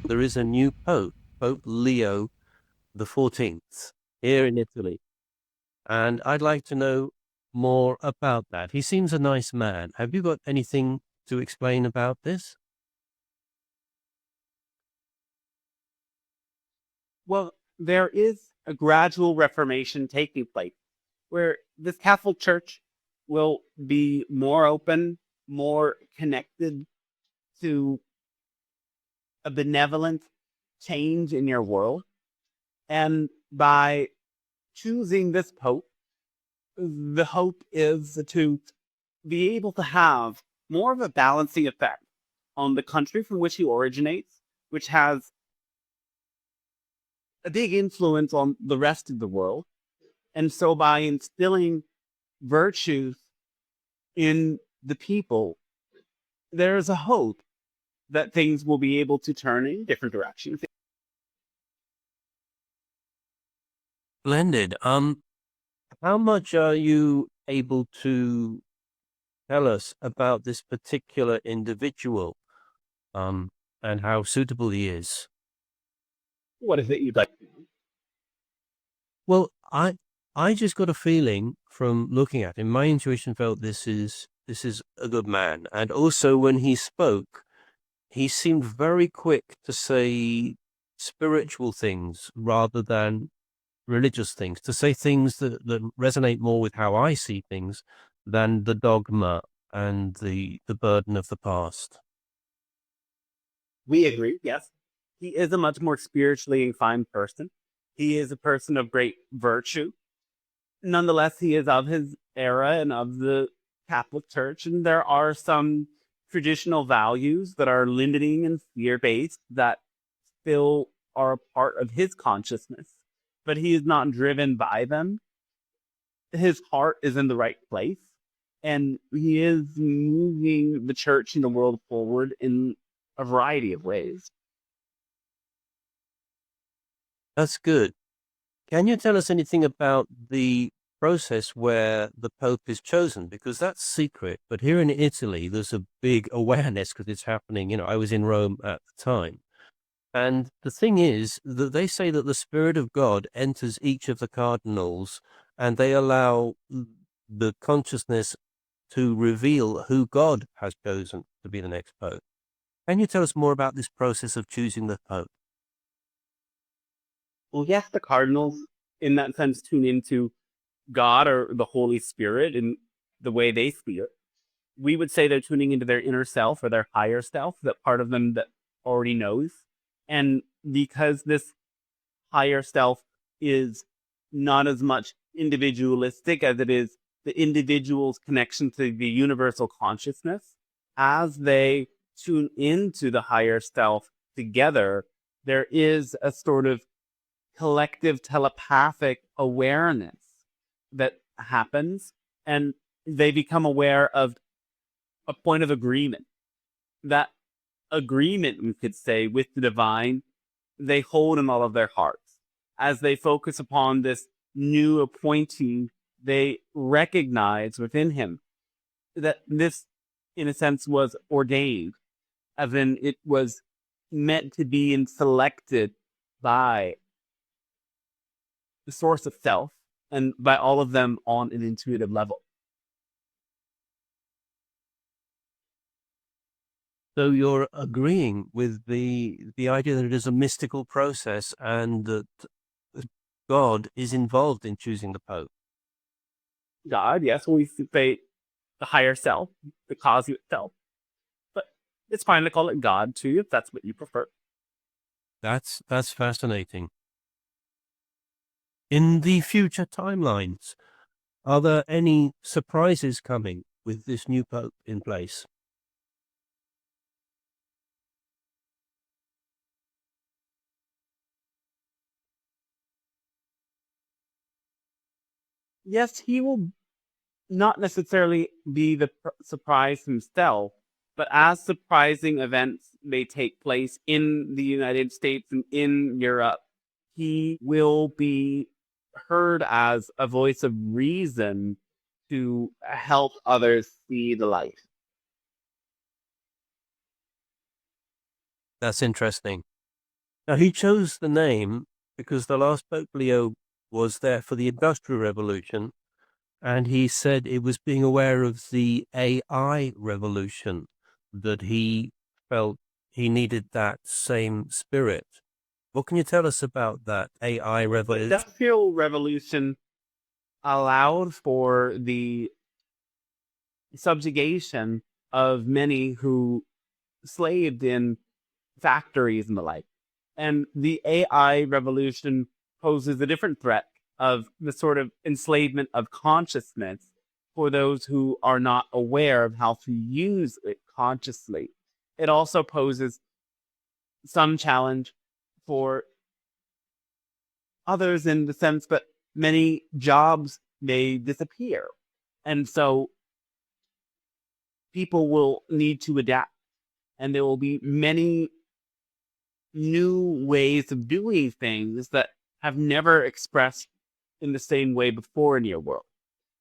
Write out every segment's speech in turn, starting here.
there is a new Pope, Pope Leo XIV, here in Italy. And I'd like to know more about that. He seems a nice man. Have you got anything to explain about this? Well, there is a gradual reformation taking place where this Catholic Church will be more open, more connected to a benevolent change in your world. And by choosing this Pope, the hope is to be able to have more of a balancing effect on the country from which he originates, which has a big influence on the rest of the world. And so by instilling virtues in the people, there's a hope that things will be able to turn in different directions. Splendid. How much are you able to tell us about this particular individual, um, and how suitable he is? What is it you'd like to know? Well, I just got a feeling from looking at him. My intuition felt this is a good man, and also when he spoke, he seemed very quick to say spiritual things rather than religious things, to say things that resonate more with how I see things than the dogma and the burden of the past. We agree, yes. He is a much more spiritually inclined person. He is a person of great virtue. Nonetheless, he is of his era and of the Catholic Church, and there are some traditional values that are limiting and fear based that still are a part of his consciousness, but he is not driven by them. His heart is in the right place, and he is moving the church and the world forward in a variety of ways. That's good. Can you tell us anything about the process where the Pope is chosen? Because that's secret. But here in Italy, there's a big awareness because it's happening. I was in Rome at the time. And the thing is that they say that the Spirit of God enters each of the cardinals and they allow the consciousness to reveal who God has chosen to be the next Pope. Can you tell us more about this process of choosing the Pope? Well, yes, the cardinals, in that sense, tune into God or the Holy Spirit in the way they see it. We would say they're tuning into their inner self or their higher self, that part of them that already knows. And because this higher self is not as much individualistic as it is the individual's connection to the universal consciousness, as they tune into the higher self together, there is a sort of collective telepathic awareness that happens, and they become aware of a point of agreement. That agreement, we could say, with the divine, they hold in all of their hearts. As they focus upon this new appointee, they recognize within him that this, in a sense, was ordained, as in it was meant to be and selected by the source of self and by all of them on an intuitive level. So you're agreeing with the idea that it is a mystical process and that God is involved in choosing the Pope. God, yes, we say the higher self, the cosmic self, but it's fine to call it God too, if that's what you prefer. That's fascinating. In the future timelines, are there any surprises coming with this new Pope in place? Yes, he will not necessarily be the surprise himself, but as surprising events may take place in the United States and in Europe, he will be heard as a voice of reason to help others see the light. That's interesting. Now, he chose the name because the last Pope Leo was there for the Industrial Revolution, and he said it was being aware of the AI revolution that he felt he needed that same spirit. What can you tell us about that AI The revolution? Industrial Revolution allowed for the subjugation of many who slaved in factories and the like. And the AI revolution poses a different threat of the sort of enslavement of consciousness for those who are not aware of how to use it consciously. It also poses some challenge for others in the sense that many jobs may disappear. And so people will need to adapt, and there will be many new ways of doing things that have never expressed in the same way before in your world.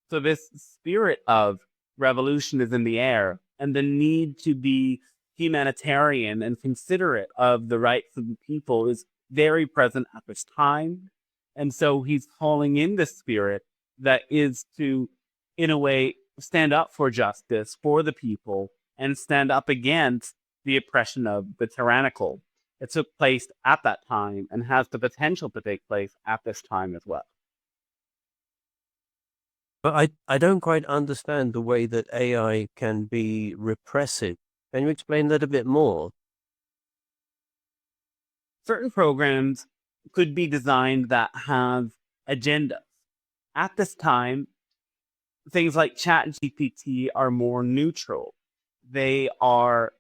So this spirit of revolution is in the air, and the need to be humanitarian and considerate of the rights of the people is very present at this time. And so he's calling in the spirit that is to, in a way, stand up for justice for the people and stand up against the oppression of the tyrannical. It took place at that time and has the potential to take place at this time as well. But I don't quite understand the way that AI can be repressive. Can you explain that a bit more? Certain programs could be designed that have agendas. At this time, things like ChatGPT are more neutral. They are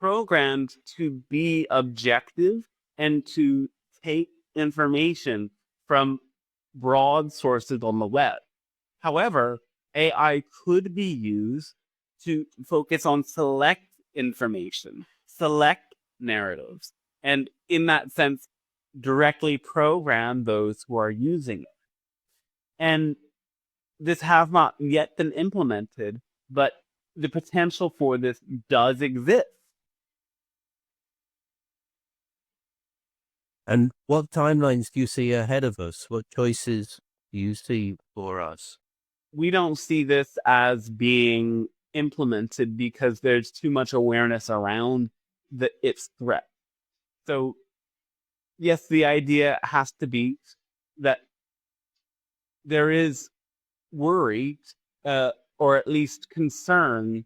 programmed to be objective and to take information from broad sources on the web. However, AI could be used to focus on select information, select narratives, and in that sense, directly program those who are using it. And this has not yet been implemented, but the potential for this does exist. And what timelines do you see ahead of us? What choices do you see for us? We don't see this as being implemented because there's too much awareness around its threat. So, yes, the idea has to be that there is worry, or at least concern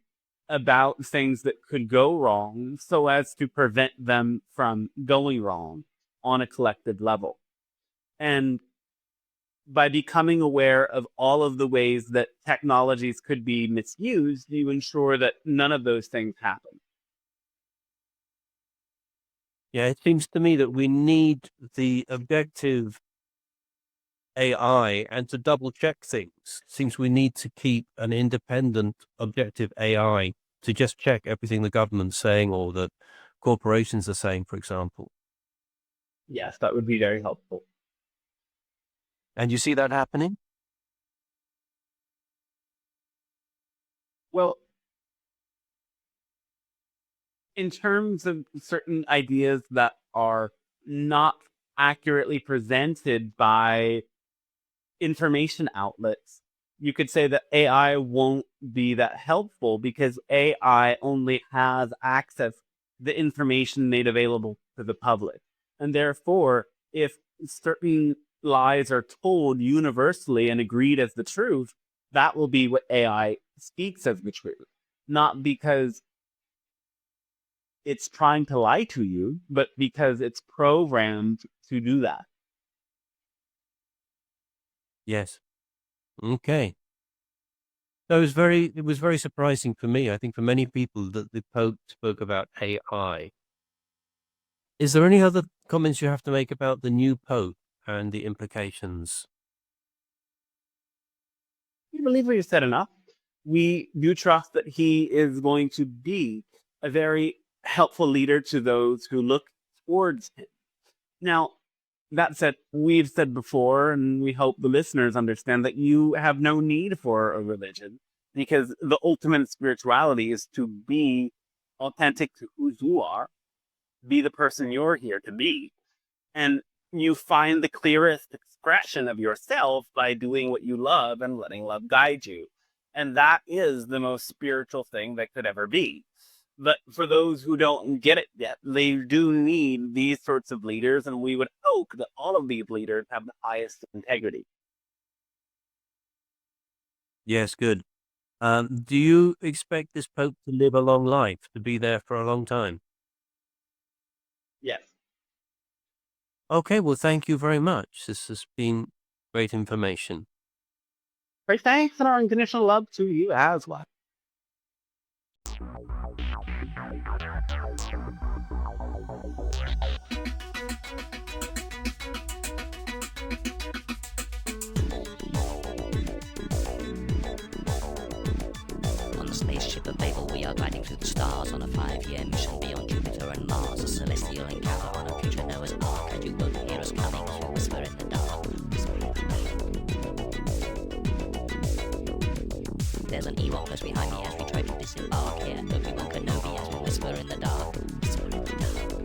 about things that could go wrong so as to prevent them from going wrong on a collective level. And by becoming aware of all of the ways that technologies could be misused, you ensure that none of those things happen. Yeah, it seems to me that we need the objective AI and to double check things. Seems we need to keep an independent, objective AI to just check everything the government's saying or that corporations are saying, for example. Yes, that would be very helpful. And you see that happening? Well, in terms of certain ideas that are not accurately presented by information outlets, you could say that AI won't be that helpful because AI only has access to the information made available to the public. And therefore, if certain lies are told universally and agreed as the truth, that will be what AI speaks as the truth. Not because it's trying to lie to you, but because it's programmed to do that. Yes. Okay. So it was very surprising for me, I think for many people, that the Pope spoke about AI. Is there any other comments you have to make about the new Pope and the implications? We believe we've said enough. We do trust that he is going to be a very helpful leader to those who look towards him. Now, that said, we've said before, and we hope the listeners understand that you have no need for a religion because the ultimate spirituality is to be authentic to who you are, be the person you're here to be, And you find the clearest expression of yourself by doing what you love and letting love guide you. And that is the most spiritual thing that could ever be. But for those who don't get it yet, they do need these sorts of leaders, and we would hope that all of these leaders have the highest integrity. Yes, good. Do you expect this Pope to live a long life, to be there for a long time? Yes. Okay, well, thank you very much. This has been great information. Great thanks and our unconditional love to you as well. On the spaceship of Babel, we are gliding through the stars on a 5-year mission beyond Jupiter and Mars. A celestial encounter on a future Noah's Ark, and you won't hear us coming if you whisper in the dark. There's an Ewok close behind me as we try to disembark here. Obi-Wan Kenobi as we whisper in the dark. Whisper in the dark.